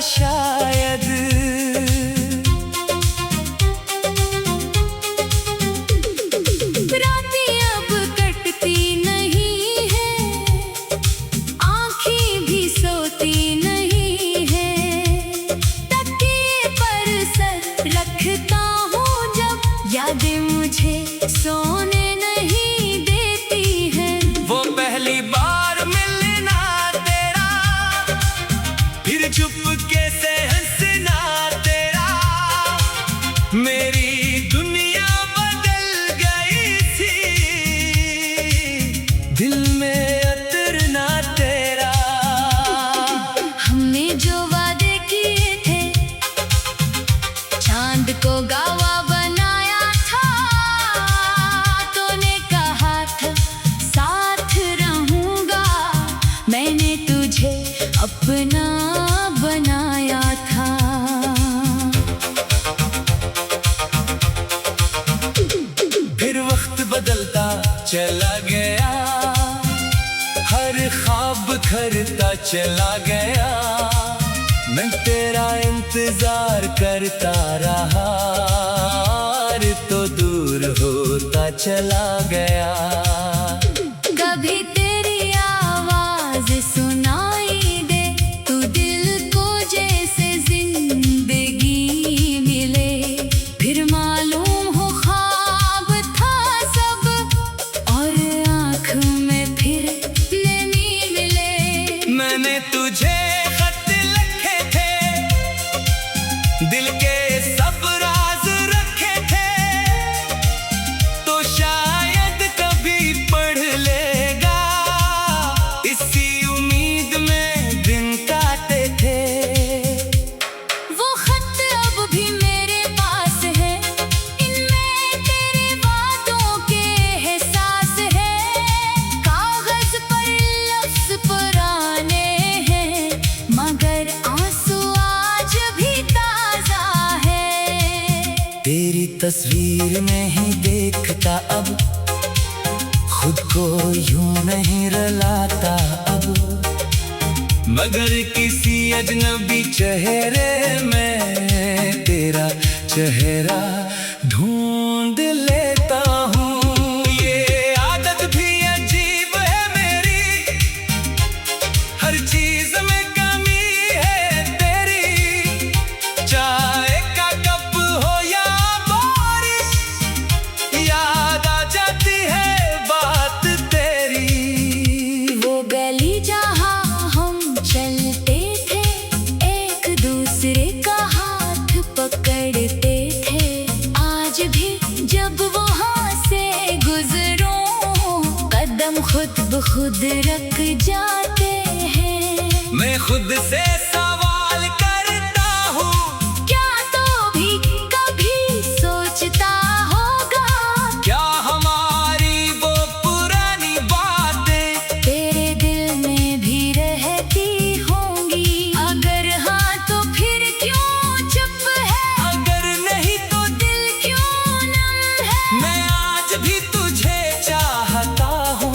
शायद। रातें अब कटती नहीं है, आँखें भी सोती नहीं है। तकिए पर सर रखता हूँ जब, यादें मुझे सोने नहीं देती हैं। वो पहली बार मिलना तेरा, फिर चुपके से हंसना तेरा, मेरी दुनिया बदल गई थी, दिल में उतरना तेरा। हमने जो वादे किए थे, चांद को गावा बनाया था, तूने कहा था साथ रहूंगा, मैंने तुझे अपना बनाया था। फिर वक्त बदलता चला गया, हर ख्वाब खरता चला गया, मैं तेरा इंतजार करता रहा, तो दूर होता चला गया। कभी तेरी आवाज सुनाई दे, तू दिल को जैसे जिंदगी मिले, फिर मालूम हो ख्वाब था सब, और आँख में फिर नमी मिले। मैंने तुझे खत लिखे थे, दिल के सब राज रखे थे, तो शायद कभी पढ़ लेगा, इसी उम्मीद में दिन काटे थे। वो खत अब भी मेरे पास है, इनमें तेरे वादों के एहसास है, कागज पर लफ्ज पुराने हैं, मगर आंसू आज भी ताजा है। तेरी तस्वीर में ही देखता अब, खुद को यूं नहीं रुलाता अब, मगर किसी अजनबी चेहरे में तेरा चेहरा ढूंढ लेता हूँ। ये आदत भी अजीब है मेरी, हर चीज में कमी है तेरी, चाय का कप हो या बारिश, याद आ जाती है बात तेरी। वो गली जहाँ हम चलते थे, एक दूसरे का हाथ पकड़ते थे, आज भी जब वहाँ से गुजरूं, कदम खुद ब खुद रख जाते हैं। मैं खुद से सवाल करता हूँ, क्या तो भी कभी सोचता होगा, क्या हमारी वो पुरानी बातें तेरे दिल में भी रहती होंगी? अगर हाँ तो फिर क्यों चुप है, अगर नहीं तो दिल क्यों नम है? मैं आज भी तुझे चाहता हूँ,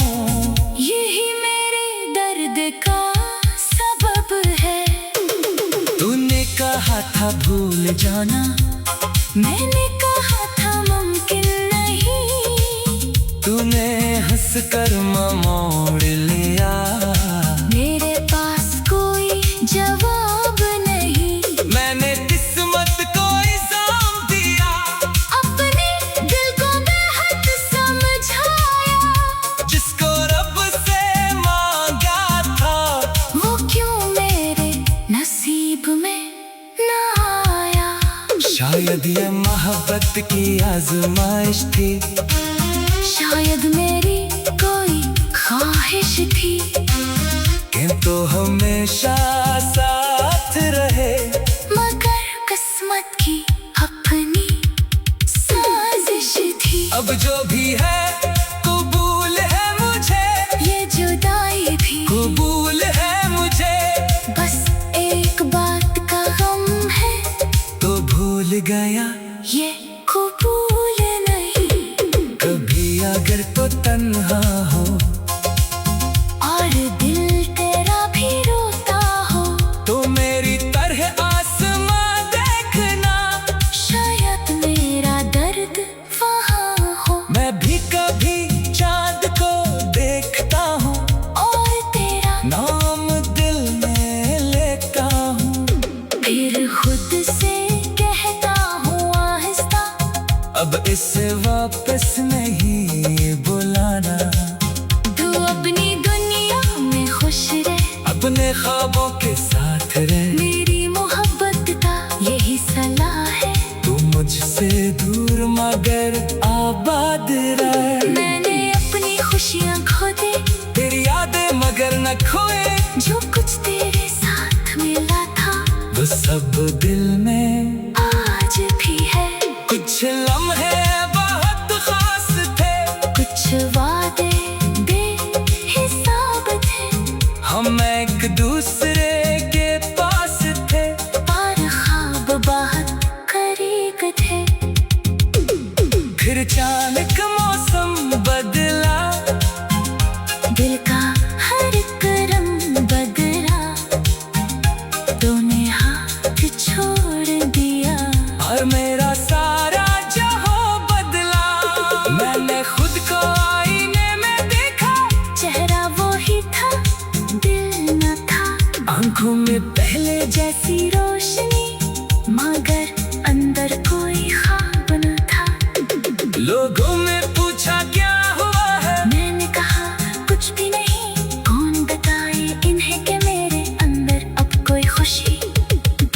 यही मेरे दर्द का सबब है। तूने कहा था भूल जाना, मैंने कहा था मुमकिन नहीं, तूने हंस कर मोड़ लिया, मेरे पास कोई जवाब नहीं, मैंने किस्मत को इल्जाम दिया, अपने दिल को बेहद समझाया, जिसको रब से मांगा था, वो क्यों मेरे नसीब में ना आया। शायद ये मोहब्बत की आजमाइश थी, शायद मेरी कोई ख्वाहिश थी, कि तो हमेशा साथ रहे, मगर किस्मत की अपनी साजिश थी। अब जो भी है कबूल है मुझे, ये जुदाई भी कबूल है मुझे, बस एक बात का गम है, तो भूल गया ये कबूल नहीं। कभी अगर तो तन्हा हो, और दिल तेरा भी रोता हो, इसे वापस नहीं बुलाना। तू अपनी दुनिया में खुश रह, अपने ख्वाबों के साथ रह, मेरी मोहब्बत का यही सलाह है। तू मुझसे दूर मगर आबाद रह। मैंने अपनी खुशियाँ खो दी, तेरी यादें मगर न खोए, जो कुछ तेरे साथ मिला था वो सब दिल में आज भी है। कुछ लम्हे बहुत खास थे, कुछ वादे बेहिसाब थे, हम एक दूसरे के पास थे, पर ख्वाब बहुत करीब थे। फिर अचानक मौसम बदला, दिल का हर एक रंग बदला, तूने हाथ छोड़ दिया और मेरा सारा जहां बदला। मैंने खुद को आईने में देखा, चेहरा वो ही था, दिल न था। आंखों में पहले जैसी रोशनी, मगर अंदर कोई ख्वाब न था। लोगों में पूछा क्या हुआ है, मैंने कहा कुछ भी नहीं, कौन बताए इन्हें कि मेरे अंदर अब कोई खुशी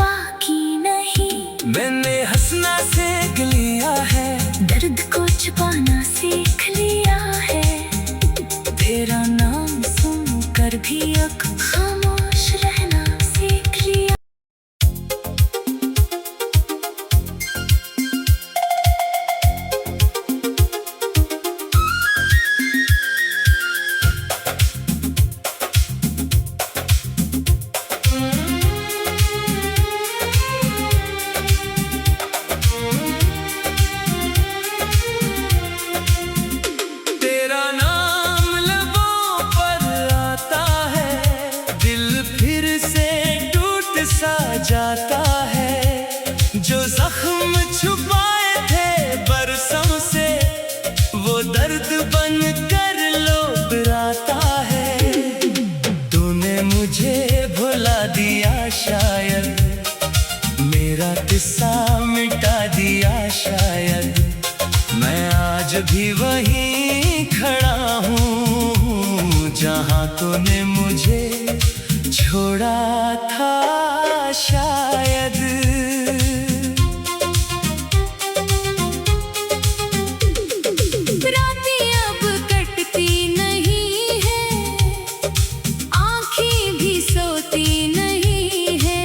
बाकी नहीं। मैंने हंसना सीख लिया है, दर्द को छुपाना सीख लिया है, तेरा नाम सुनकर भी अब खामोश रहना सीख लिया। तेरा नाम लबों पर आता है, दिल फिर से टूट सा जाता है। जो जख्म छुपाए थे बरसों से, वो दर्द बन कर लोबराता है। तूने मुझे भुला दिया शायद, मेरा किस्सा मिटा दिया शायद, मैं आज भी वहीं खड़ा हूँ जहाँ तूने मुझे छोड़ा था शायद। रातें अब कटती नहीं है, आँखें भी सोती नहीं है,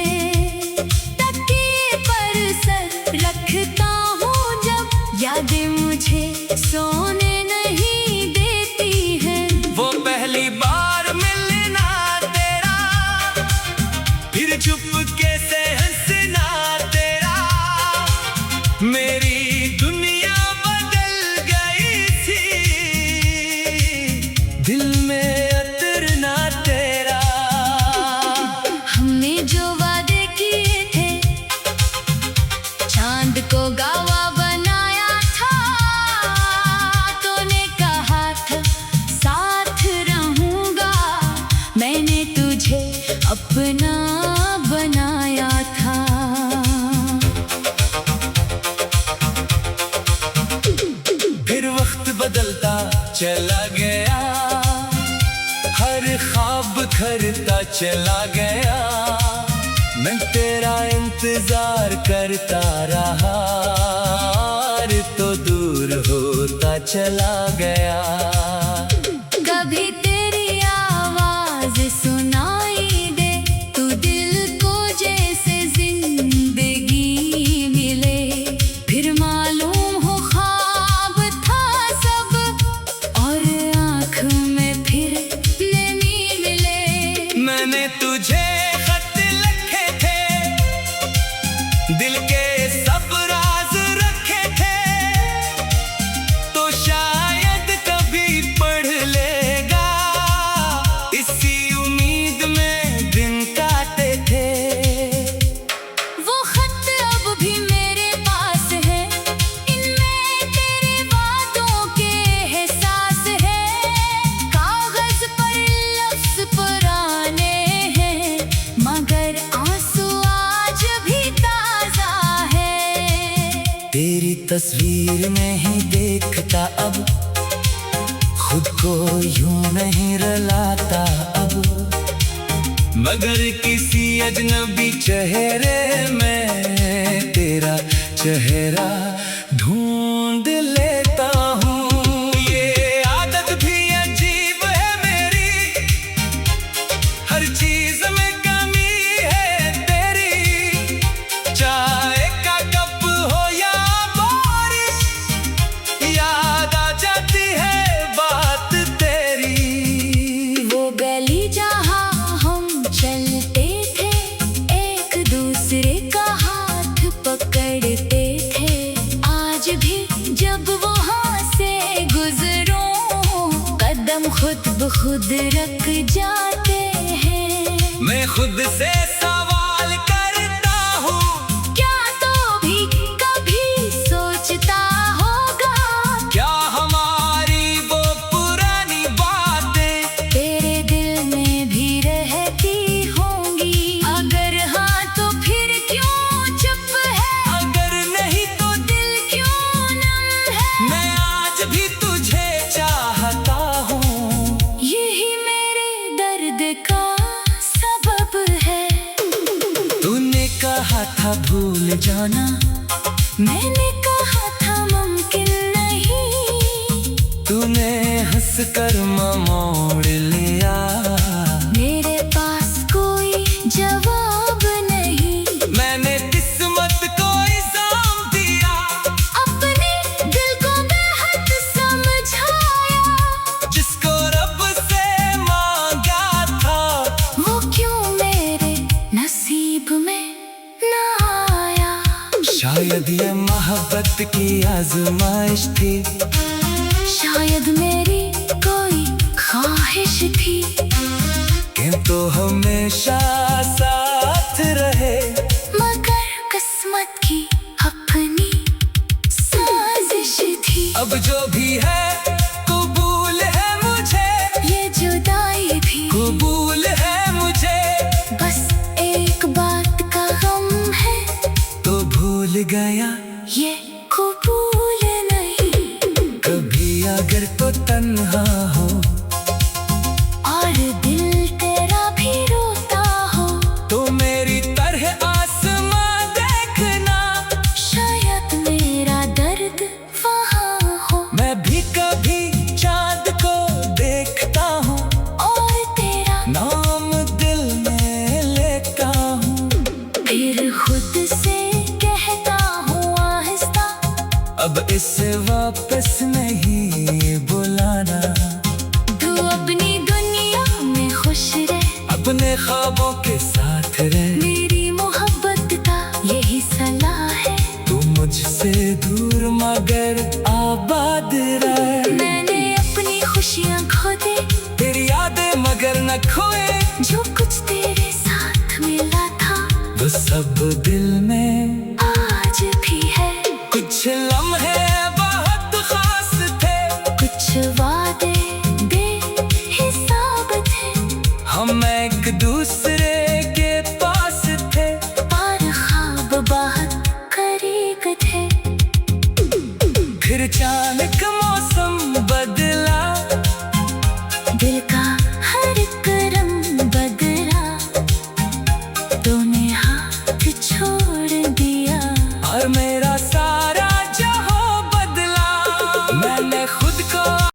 तकिए पर सर रखता हूँ जब, यादें मुझे सोने नहीं देती हैं। वो पहली बार मिलना तेरा, फिर चुपके से हंसना तेरा, मेरी दुनिया बदल गई थी, दिल में उतरना तेरा। हमने जो वादे किए थे, चांद को गावा बनाया था, तूने कहा था साथ रहूंगा, मैंने तुझे अपना बनाया था। फिर वक्त बदलता चला गया, हर ख्वाब खरता चला गया, मैं तेरा इंतजार करता रहा, और तो दूर होता चला गया। कभी तेरी आवाज सुनाई दे, तू दिल को जैसे जिंदगी मिले, फिर मालूम हो ख्वाब था सब, और आँख में फिर नैनी मिले। मैंने तुझे खत लिखे थे, दिल के सब राज रखे थे, तो शायद कभी पढ़ लेगा, इसी उम्मीद में दिन काटे थे। वो खत अब भी मेरे पास है, इनमें तेरे वादों के एहसास है, कागज पर लफ्ज पुराने हैं, मगर आंसू आज भी ताजा तस्वीर में ही देखता अब, खुद को यूं नहीं रुलाता अब, मगर किसी अजनबी चेहरे में तेरा चेहरा ढूंढ लेता हूँ। ये आदत भी अजीब है मेरी, हर चीज में कमी है तेरी, चाय का कप हो या बारिश, याद आ जाती है बात तेरी। वो गली जहाँ हम चलते थे, एक दूसरे का हाथ पकड़ते थे, आज भी जब वहाँ से गुजरो कदम खुद ब खुद रख जाते हैं। मैं खुद से सवाल करता हूँ, क्या तो भी कभी सोचता होगा, क्या हमारी वो पुरानी बातें तेरे दिल में भी रहती होंगी? अगर हाँ तो फिर क्यों चुप है, अगर नहीं तो दिल क्यों नम है? मैं आज भी तुझे चाहता हूँ। यही मेरे दर्द का सबब है। तूने कहा था भूल जाना, मैंने कहा था मुमकिन नहीं, तूने हंस कर मोड़ लिया। मेरे पास कोई जवाब नहीं, मैंने किस्मत को इल्जाम दिया, अपने दिल को बेहद समझाया, जिसको रब से मांगा था वो क्यों मेरे नसीब में ना आया। शायद ये मोहब्बत की आजमाइश थी, शायद मेरी कोई ख्वाहिश थी, तो हमेशा साथ रहे, मगर किस्मत की अपनी साजिश थी। अब जो भी है कबूल है मुझे, ये जुदाई भी कबूल है मुझे, बस एक बात का गम है, तो भूल गया ये कबूल नहीं। कभी अगर तो तन्हा हो और दिल तेरा भी रोता हो, तो मेरी तरह आसमां देखना, शायद मेरा दर्द वहाँ हो, मैं भी कभी चांद को देखता हूँ, और तेरा नाम दिल में लेता हूँ। फिर खुद से कहता हूँ आहिस्ता, अब इसे वापस नहीं बुलाना, तू अपनी दुनिया में खुश रह, अपने ख्वाबों के साथ रह, मेरी मोहब्बत का यही सलाह है। तू मुझसे दूर मगर आबाद रह, मैंने अपनी खुशियाँ खो दी, तेरी यादें मगर न खोए, जो कुछ तेरे साथ मिला था वो सब दिल में आज भी है। कुछ लम्हे बहुत खास थे, कुछ वादे बेहिसाब थे, हम एक दूसरे के पास थे, और ख्वाब बहुत करीब थे। फिर अचानक मौसम बदला, दिल का हर एक रंग बदला, तूने हाथ छोड़ दिया, और मेरे